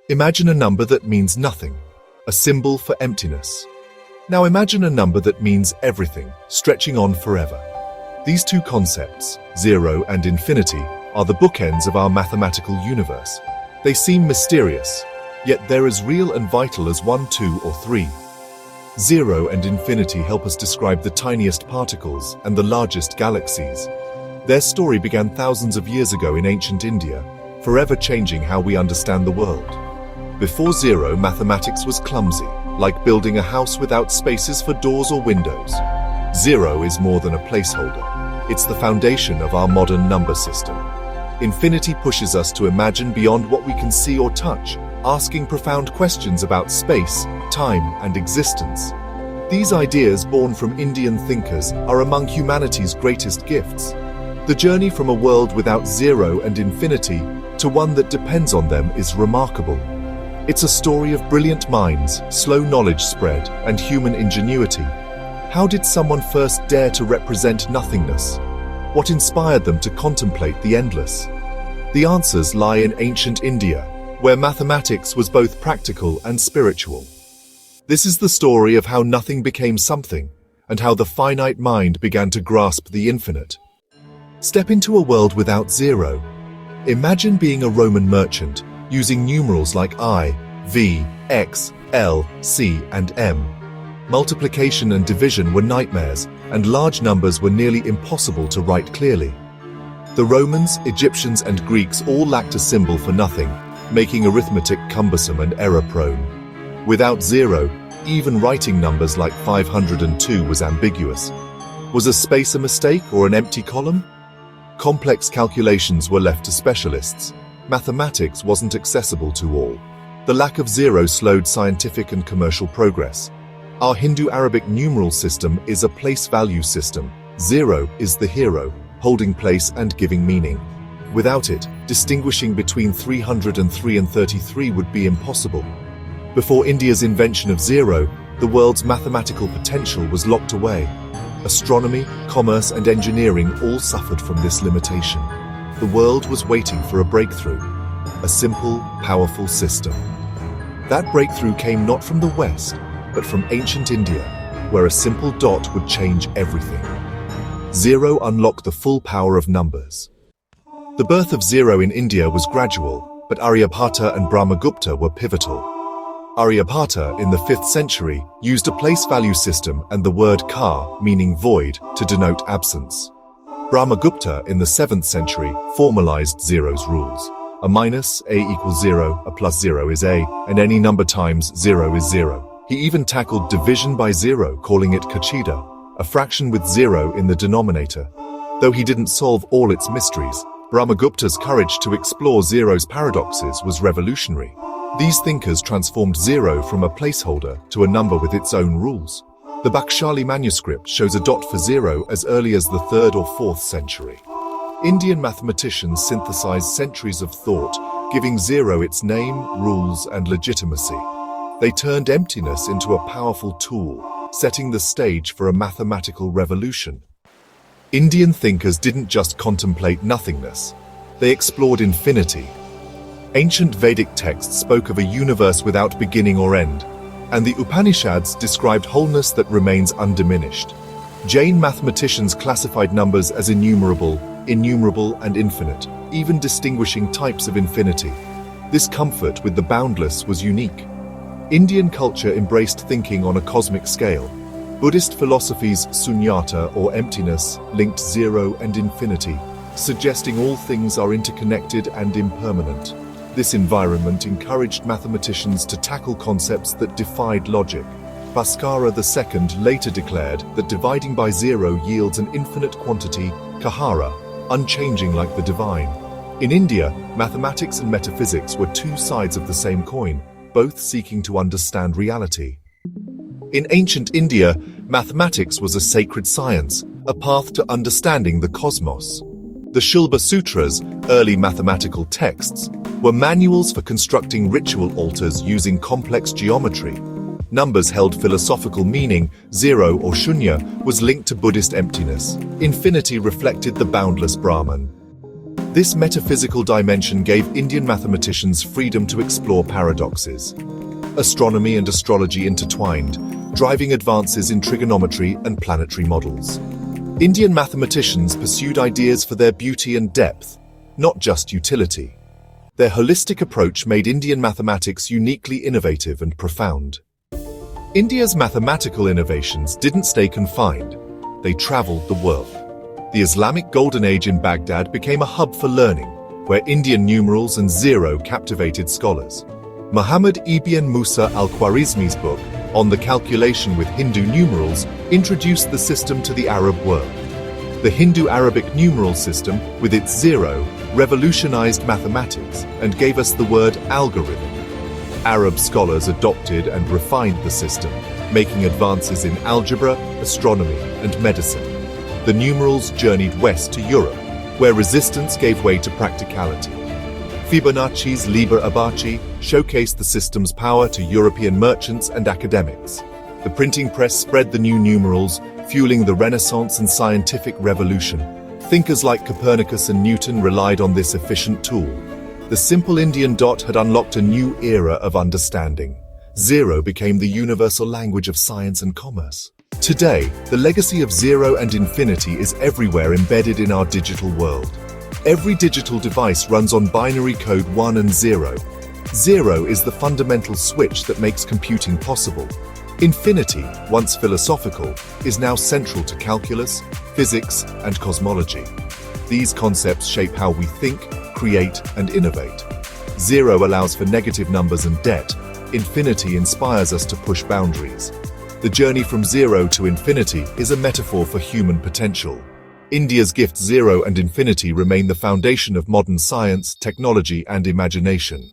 Imagine a number that means nothing, a symbol for emptiness. Now imagine a number that means everything, stretching on forever. These two concepts, zero and infinity, are the bookends of our mathematical universe. They seem mysterious, yet they're as real and vital as 1, 2, or 3. Zero and infinity help us describe the tiniest particles and the largest galaxies. Their story began thousands of years ago in ancient India, forever changing how we understand the world. Before zero, mathematics was clumsy, like building a house without spaces for doors or windows. Zero is more than a placeholder. It's the foundation of our modern number system. Infinity pushes us to imagine beyond what we can see or touch, asking profound questions about space, time, and existence. These ideas, born from Indian thinkers, are among humanity's greatest gifts. The journey from a world without zero and infinity to one that depends on them is remarkable. It's a story of brilliant minds, slow knowledge spread, and human ingenuity. How did someone first dare to represent nothingness? What inspired them to contemplate the endless? The answers lie in ancient India, where mathematics was both practical and spiritual. This is the story of how nothing became something, and how the finite mind began to grasp the infinite. Step into a world without zero. Imagine being a Roman merchant, using numerals like I, V, X, L, C, and M. Multiplication and division were nightmares, and large numbers were nearly impossible to write clearly. The Romans, Egyptians, and Greeks all lacked a symbol for nothing, making arithmetic cumbersome and error-prone. Without zero, even writing numbers like 502 was ambiguous. Was a space a mistake or an empty column? Complex calculations were left to specialists. Mathematics wasn't accessible to all. The lack of zero slowed scientific and commercial progress. Our Hindu-Arabic numeral system is a place value system. Zero is the hero, holding place and giving meaning. Without it, distinguishing between 303 and 33 would be impossible. Before India's invention of zero, the world's mathematical potential was locked away. Astronomy, commerce, and engineering all suffered from this limitation. The world was waiting for a breakthrough, a simple, powerful system. That breakthrough came not from the West, but from ancient India, where a simple dot would change everything. Zero unlocked the full power of numbers. The birth of zero in India was gradual, but Aryabhata and Brahmagupta were pivotal. Aryabhata, in the 5th century, used a place value system and the word ka, meaning void, to denote absence. Brahmagupta, in the 7th century, formalized zero's rules. A minus, a equals 0, a plus 0 is a, and any number times 0 is 0. He even tackled division by zero, calling it kachida, a fraction with zero in the denominator. Though he didn't solve all its mysteries, Brahmagupta's courage to explore zero's paradoxes was revolutionary. These thinkers transformed zero from a placeholder to a number with its own rules. The Bakshali manuscript shows a dot for zero as early as the 3rd or 4th century. Indian mathematicians synthesized centuries of thought, giving zero its name, rules, and legitimacy. They turned emptiness into a powerful tool, setting the stage for a mathematical revolution. Indian thinkers didn't just contemplate nothingness, they explored infinity. Ancient Vedic texts spoke of a universe without beginning or end, and the Upanishads described wholeness that remains undiminished. Jain mathematicians classified numbers as innumerable, innumerable, and infinite, even distinguishing types of infinity. This comfort with the boundless was unique. Indian culture embraced thinking on a cosmic scale. Buddhist philosophy's sunyata, or emptiness, linked zero and infinity, suggesting all things are interconnected and impermanent. This environment encouraged mathematicians to tackle concepts that defied logic. Bhaskara II later declared that dividing by zero yields an infinite quantity, kahara, unchanging like the divine. In India, mathematics and metaphysics were two sides of the same coin, both seeking to understand reality. In ancient India, mathematics was a sacred science, a path to understanding the cosmos. The Shulba Sutras, early mathematical texts, were manuals for constructing ritual altars using complex geometry. Numbers held philosophical meaning. Zero, or shunya, was linked to Buddhist emptiness. Infinity reflected the boundless Brahman. This metaphysical dimension gave Indian mathematicians freedom to explore paradoxes. Astronomy and astrology intertwined, driving advances in trigonometry and planetary models. Indian mathematicians pursued ideas for their beauty and depth, not just utility. Their holistic approach made Indian mathematics uniquely innovative and profound. India's mathematical innovations didn't stay confined. They traveled the world. The Islamic Golden Age in Baghdad became a hub for learning, where Indian numerals and zero captivated scholars. Muhammad ibn Musa al-Khwarizmi's book, On the Calculation with Hindu Numerals, introduced the system to the Arab world. The Hindu-Arabic numeral system, with its zero, revolutionized mathematics and gave us the word algorithm. Arab scholars adopted and refined the system, making advances in algebra, astronomy, and medicine. The numerals journeyed west to Europe, where resistance gave way to practicality. Fibonacci's Liber Abaci showcased the system's power to European merchants and academics. The printing press spread the new numerals, fueling the Renaissance and scientific revolution. Thinkers like Copernicus and Newton relied on this efficient tool. The simple Indian dot had unlocked a new era of understanding. Zero became the universal language of science and commerce. Today, the legacy of zero and infinity is everywhere embedded in our digital world. Every digital device runs on binary code 1 and 0. Zero is the fundamental switch that makes computing possible. Infinity, once philosophical, is now central to calculus, physics, and cosmology. These concepts shape how we think, create, and innovate. Zero allows for negative numbers and debt. Infinity inspires us to push boundaries. The journey from zero to infinity is a metaphor for human potential. India's gift zero and infinity remain the foundation of modern science, technology, and imagination.